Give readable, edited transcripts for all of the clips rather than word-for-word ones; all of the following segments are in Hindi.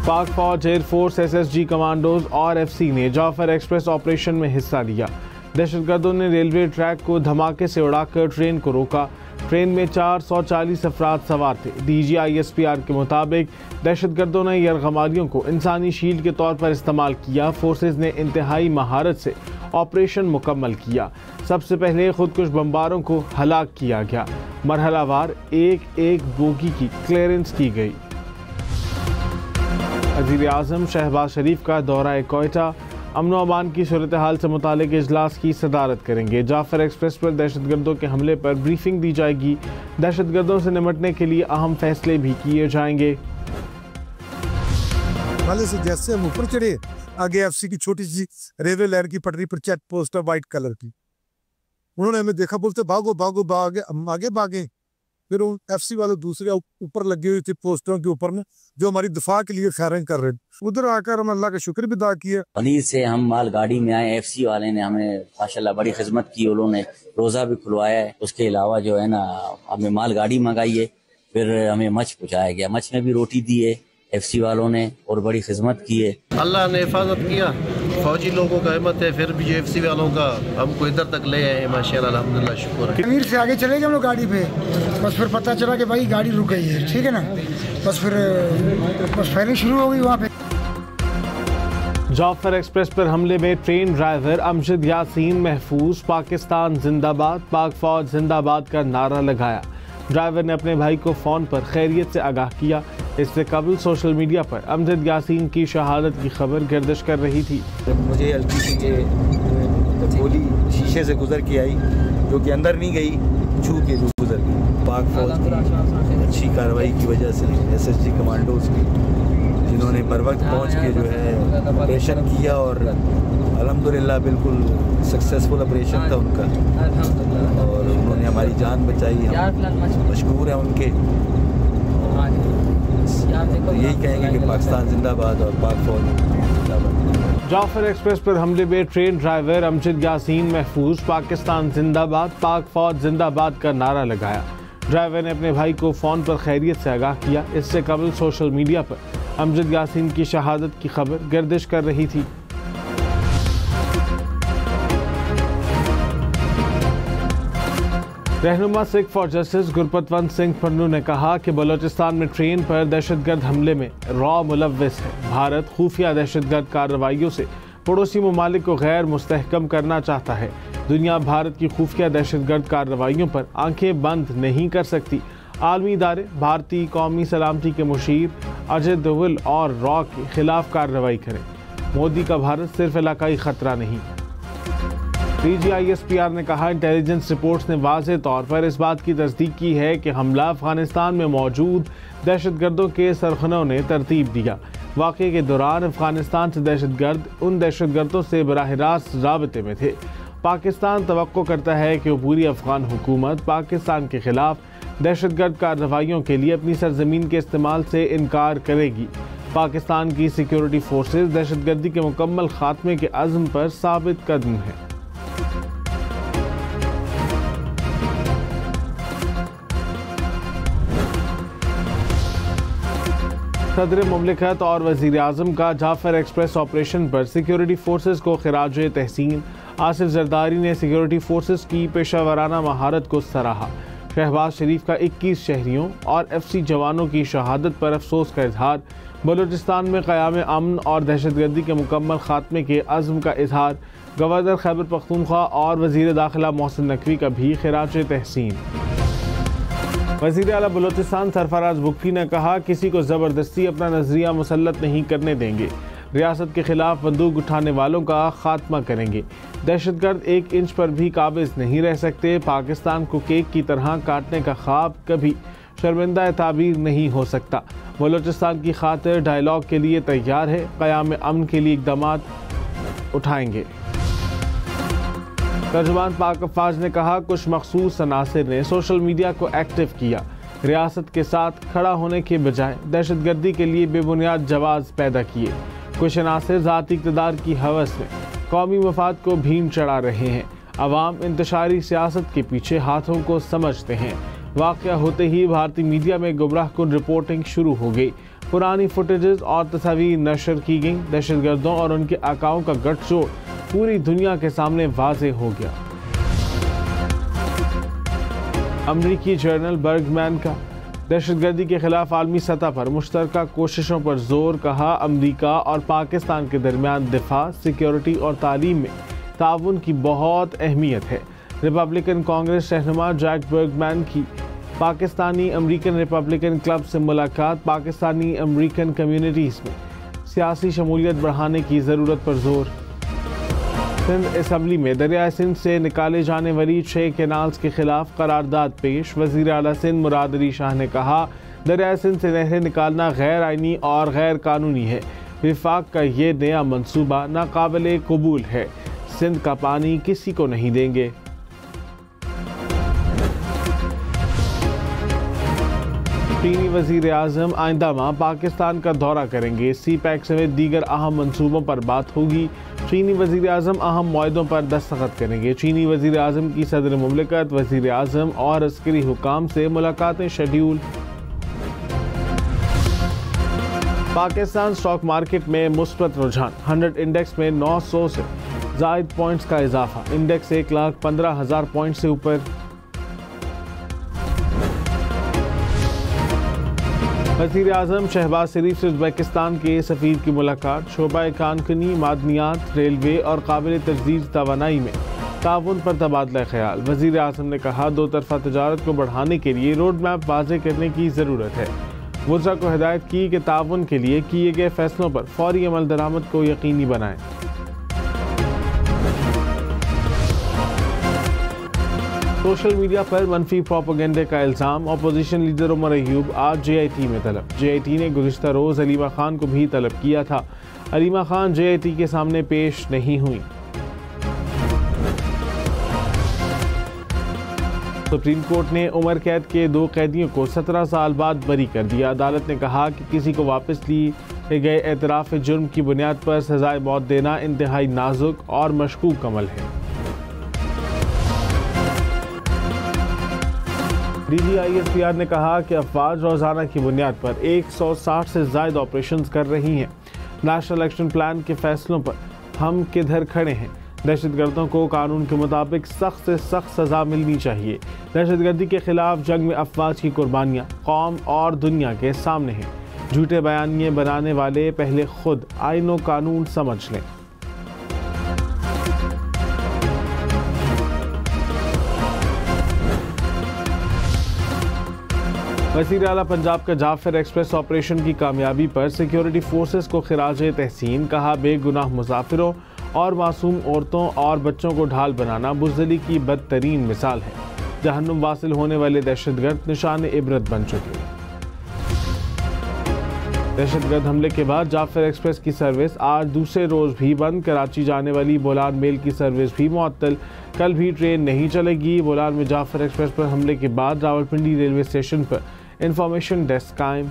पाक फौज, एयरफोर्स, SSG कमांडोज और FC ने जाफर एक्सप्रेस ऑपरेशन में हिस्सा लिया। दहशतगर्दों ने रेलवे ट्रैक को धमाके से उड़ाकर ट्रेन को रोका। ट्रेन में 440 अफराद सवार थे। DG ISPR के मुताबिक दहशतगर्दों ने यरगमारियों को इंसानी शील्ड के तौर पर इस्तेमाल किया। फोर्सेज ने इंतहाई महारत से ऑपरेशन मुकम्मल किया। सबसे पहले खुदकुश बमबारों को हलाक किया गया। मरहलावार एक एक बोगी की क्लियरेंस की गई। वज़ीर आज़म शहबाज शरीफ का दौरा कोयटा, अमन व अमान की सूरत हाल से मुतालिक इजलास की सदारत करेंगे। जाफर एक्सप्रेस पर दहशतगर्दों के हमले पर ब्रीफिंग दी जाएगी। दहशतगर्दों से निपटने के लिए अहम फैसले भी किए जाएंगे। से जैसे हम ऊपर चढ़े, आगे FC की छोटी सी रेलवे लाइन की पटरी पर चेक पोस्ट है वाइट कलर की। उन्होंने हमें देखा, बोलते भागो भागो भागे, हम आगे भागे। फिर उन FC वाले दूसरे ऊपर लगे हुए थे पोस्टरों के ऊपर में, जो हमारी दिफा के लिए फायरिंग कर रहे थे। उधर आकर हम अल्लाह का शुक्र भी अदा किया। पनीर से हम मालगाड़ी में आए, FC वाले ने हमें माशाल्लाह बड़ी खिदमत की। उन्होंने रोज़ा भी खुलवाया है। उसके अलावा जो है ना, हमें मालगाड़ी मंगाई है, फिर हमें मछ पहुँचाया गया। मछ में भी रोटी दी है FC वालों ने, और बड़ी खिदमत की है। अल्लाह ने हिफाजत किया, फौजी लोगों का हिम्मत है, फिर भी जो FC वालों का हमको इधर तक ले आए, माशाल्लाह अल्हम्दुलिल्लाह शुक्र है। अमीर से आगे चले गए हम लोग गाड़ी पे, बस फिर पता चला कि भाई गाड़ी रुक गई है, ठीक है ना। बस फिर फायरिंग शुरू हो गई वहाँ पे। जाफर एक्सप्रेस पर हमले में ट्रेन ड्राइवर अमजद यासीन महफूज पाकिस्तान जिंदाबाद, पाक फौज जिंदाबाद का नारा लगाया। ड्राइवर ने अपने भाई को फ़ोन पर खैरियत से आगाह किया। इससे कबल सोशल मीडिया पर अमजद यासीन की शहादत की खबर गर्दिश कर रही थी। मुझे हल्की सी गोली शीशे से गुजर के आई, जो कि अंदर नहीं गई, छू के जो गुजर गई। पाक फौज की अच्छी कार्रवाई की वजह से, SSG कमांडोज की, जिन्होंने बर वक्त पहुँच के जो है ऑपरेशन किया, और अल्हम्दुलिल्लाह बिल्कुल सक्सेसफुल ऑपरेशन था उनका, और उन्होंने हमारी जान बचाई। हम मशकूर हैं उनके। तो यही कहेंगे कि पाकिस्तान जिंदाबाद और पाक फौज जिंदाबाद। जाफर एक्सप्रेस पर हमले में ट्रेन ड्राइवर अमजद यासीन महफूज पाकिस्तान जिंदाबाद, पाक फौज जिंदाबाद का नारा लगाया। ड्राइवर ने अपने भाई को फ़ोन पर खैरियत से आगाह किया। इससे कबल सोशल मीडिया पर अमजद यासीन की शहादत की खबर गर्दिश कर रही थी। रहनुमा सिख फॉर जस्टिस गुरपतवंत सिंह पन्नू ने कहा कि बलोचिस्तान में ट्रेन पर दहशतगर्द हमले में रॉ मुलव्विस है। भारत खुफिया दहशतगर्द कार्रवाइयों से पड़ोसी ममालिक को गैर मुस्तहकम करना चाहता है। दुनिया भारत की खुफिया दहशतगर्द कार्रवाइयों पर आंखें बंद नहीं कर सकती। आलमी इदारे भारतीय कौमी सलामती के मुशीर अजय दोवल और रॉ के खिलाफ कार्रवाई करें। मोदी का भारत सिर्फ इलाकाई खतरा नहीं। DG ISPR ने कहा, इंटेलिजेंस रिपोर्ट्स ने वाज़ेह तौर पर इस बात की तस्दीक की है कि हमला अफगानिस्तान में मौजूद दहशतगर्दों के सरगनों ने तरतीब दिया। वाक़े के दौरान अफगानिस्तान से दहशतगर्द उन दहशतगर्दों से बराह रास्त राबते में थे। पाकिस्तान तवक्को करता है कि पूरी अफगान हुकूमत पाकिस्तान के खिलाफ दहशतगर्द कार्रवाइयों के लिए अपनी सरजमीन के इस्तेमाल से इनकार करेगी। पाकिस्तान की सिक्योरिटी फोर्सेज दहशतगर्दी के मुकम्मल खात्मे के अज़्म पर साबित कदम है। सदर मुमलिकत और वज़ीर आज़म का जाफर एक्सप्रेस ऑपरेशन पर सिक्योरिटी फोर्सेस को खिराज तहसीन। आसिफ जरदारी ने सिक्योरिटी फोर्सेस की पेशावराना महारत को सराहा। शहबाज शरीफ का 21 शहरियों और FC जवानों की शहादत पर अफसोस का इजहार। बलूचिस्तान में क़याम अमन और दहशतगर्दी के मुकम्मल खात्मे के अज़्म का इजहार। गवर्नर खैबर पख्तूनख्वा और वज़ीर दाखिला मोहसिन नकवी का भी खिराज तहसीन। वज़ीर आला बलूचिस्तान सरफराज बुक्की ने कहा, किसी को ज़बरदस्ती अपना नज़रिया मुसल्लत नहीं करने देंगे। रियासत के खिलाफ बंदूक उठाने वालों का खात्मा करेंगे। दहशतगर्द 1 इंच पर भी काबिज नहीं रह सकते। पाकिस्तान को केक की तरह काटने का ख्वाब कभी शर्मिंदा ताबीर नहीं हो सकता। बलूचिस्तान की खातिर डायलॉग के लिए तैयार है। क़याम अमन के लिए इक़दाम उठाएंगे। तर्जुमान पाक अफ़वाज ने कहा, कुछ मखसूस अनासिर ने सोशल मीडिया को एक्टिव किया। रियासत के साथ खड़ा होने के बजाय दहशतगर्दी के लिए बेबुनियाद जवाब पैदा किए। कुछ अनासिर ज़ाती इक़्तिदार की हवस में कौमी मफाद को भीम चढ़ा रहे हैं। अवाम इंतशारी सियासत के पीछे हाथों को समझते हैं। वाक़या होते ही भारतीय मीडिया में गुमराह कुन रिपोर्टिंग शुरू हो गई। पुरानी फुटेजेस और तस्वीर नशर की गई। दहशतगर्दों और उनके आकाओं का गठजोड़ पूरी दुनिया के सामने वाज़ेह हो गया। अमरीकी जर्नल बर्गमैन का दहशतगर्दी के खिलाफ आलमी सतह पर मुश्तरका कोशिशों पर जोर। कहा, अमरीका और पाकिस्तान के दरमियान दिफा, सिक्योरिटी और तालीम में ताउन की बहुत अहमियत है। रिपब्लिकन कांग्रेस रहनुमा जैक बर्गमैन की पाकिस्तानी अमरीकन रिपब्लिकन क्लब से मुलाकात। पाकिस्तानी अमरीकन कम्युनिटीज़ में सियासी शमूलियत बढ़ाने की ज़रूरत पर जोर। सिंध असम्बली में दरियाए सिंध से निकाले जाने वाली 6 कैनाल्स के खिलाफ करारदाद पेश। वज़ीर आला सिंध मुराद अली शाह ने कहा, दरियाए सिंध से नहरें निकालना गैर आइनी और गैर कानूनी है। विफाक का ये नया मंसूबा नाकाबिले कबूल है। सिंध का पानी किसी को नहीं देंगे। चीनी वज़ीर आज़म आइंदा माह पाकिस्तान का दौरा करेंगे। सी पैक समेत दीगर अहम मंसूबों पर बात होगी। चीनी वज़ीर आज़म अहम मुआहदों पर दस्तखत करेंगे। चीनी वज़ीर आज़म की सदर मुमलिकत, वज़ीर आज़म और अस्करी हुकाम से मुलाकातें शेड्यूल। पाकिस्तान स्टॉक मार्केट में मुस्बत रुझान। 100 इंडेक्स में 900 से ज़ायद पॉइंट्स का इजाफा। इंडेक्स 1,15,000 पॉइंट से ऊपर। वज़ीर आज़म शहबाज शरीफ से उज़्बेकिस्तान के सफ़ीर की मुलाकात। शोबा कानकनी, मादनियात, रेलवे और काबिल तजदीद तवानाई में ताउन पर तबादला ख्याल। वज़ीर आज़म ने कहा, दो तरफ़ा तजारत को बढ़ाने के लिए रोड मैप वाज़े करने की ज़रूरत है। वज़रा को हिदायत की कि ताउन के लिए किए गए फैसलों पर फौरी अमल दरामद को यकीनी बनाएं। सोशल मीडिया पर मनफी प्रोपेगेंडे का इल्ज़ाम। अपोजिशन लीडर उमर अयूब आज JIT में तलब। JIT ने गुज़िश्ता रोज़ अलीमा खान को भी तलब किया था। अलीमा खान JIT के सामने पेश नहीं हुई। सुप्रीम कोर्ट ने उम्र कैद के 2 कैदियों को 17 साल बाद बरी कर दिया। अदालत ने कहा कि किसी को वापस लिए गए एतराफ़ जुर्म की बुनियाद पर सजाए मौत देना इंतहाई नाजुक और मशकूक अमल है। DGISPR ने कहा कि अफवाज रोज़ाना की बुनियाद पर 160 से ज़ायद ऑपरेशन कर रही हैं। नेशनल एक्शन प्लान के फैसलों पर हम किधर खड़े हैं। दहशतगर्दों को कानून के मुताबिक सख्त से सख्त सज़ा मिलनी चाहिए। दहशतगर्दी के खिलाफ जंग में अफवाज की कुर्बानियाँ कौम और दुनिया के सामने हैं। झूठे बयानिए बनाने वाले पहले खुद आईन व कानून समझ लें। वज़ीर आला पंजाब का जाफर एक्सप्रेस ऑपरेशन की कामयाबी पर सिक्योरिटी फोर्सेस को खिराजे तहसीन। कहा, बेगुनाह मुसाफिरों और मासूम औरतों और बच्चों को ढाल बनाना बुज़दिली की बदतरीन मिसाल है। जहन्नुम वासिल होने वाले दहशतगर्द निशान इबरत बन चुके हैं। दहशतगर्द हमले के बाद जाफर एक्सप्रेस की सर्विस आज दूसरे रोज़ भी बंद। कराची जाने वाली बोलान मेल की सर्विस भी मुअत्तल। कल भी ट्रेन नहीं चलेगी। बोलान में जाफर एक्सप्रेस पर हमले के बाद रावलपिंडी रेलवे स्टेशन पर इंफॉर्मेशन डेस्क कायम।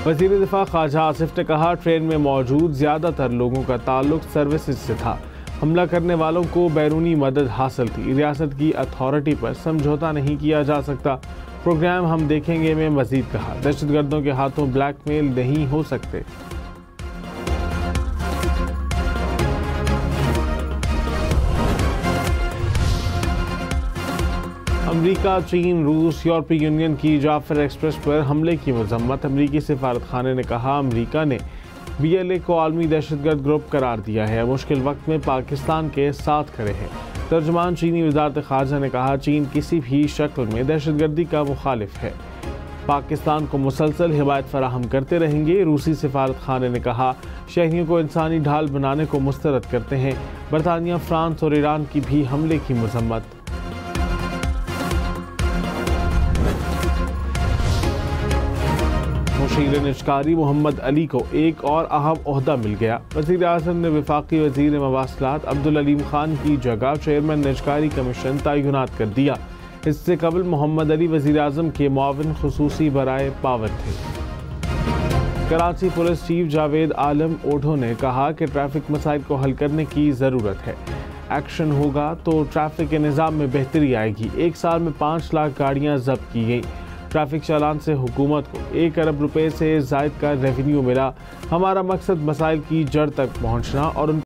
वज़ीर दिफा ख्वाजा आसिफ ने कहा, ट्रेन में मौजूद ज़्यादातर लोगों का ताल्लुक सर्विसेज से था। हमला करने वालों को बैरूनी मदद हासिल थी। रियासत की अथॉरिटी पर समझौता नहीं किया जा सकता। प्रोग्राम हम देखेंगे में मज़ीद कहा, दहशतगर्दों के हाथों ब्लैकमेल नहीं हो सकते। अमरीका, चीन, रूस, यूरोपीय यूनियन की जाफर एक्सप्रेस पर हमले की मजम्मत। अमरीकी सिफारत खाने ने कहा, अमरीका ने BLA को आलमी दहशतगर्द ग्रुप करार दिया है। मुश्किल वक्त में पाकिस्तान के साथ खड़े हैं। तर्जुमान चीनी वज़ारत ख़ारजा ने कहा, चीन किसी भी शक्ल में दहशतगर्दी का मुखालिफ है। पाकिस्तान को मुसलसल हिमायत फराहम करते रहेंगे। रूसी सिफारत खाने ने कहा, शहरियों को इंसानी ढाल बनाने को मुस्तरद करते हैं। बरतानिया, फ्रांस और ईरान की भी हमले की मजम्मत। मुशीर निजकारी मोहम्मद अली को एक और अहम ओहदा मिल गया। वज़ीर आज़म ने वफाकी वज़ीर मवासलात अब्दुल अलीम खान की जगह चेयरमैन निजकारी कमीशन तैनात कर दिया। इससे कबल मोहम्मद अली वज़ीर आज़म के मुआविन खुसूसी बराए पावर थे। कराची पुलिस चीफ जावेद आलम ओढो ने कहा कि ट्रैफिक मसाइल को हल करने की ज़रूरत है। एक्शन होगा तो ट्रैफिक के निज़ाम में बेहतरी आएगी। 1 साल में 5 लाख गाड़ियां जब्त की गई। ट्रैफिक चालान से हुकूमत को 1 अरब रुपए से ज़ायद का रेवेन्यू मिला। हमारा मकसद मसाइल की जड़ तक पहुंचना और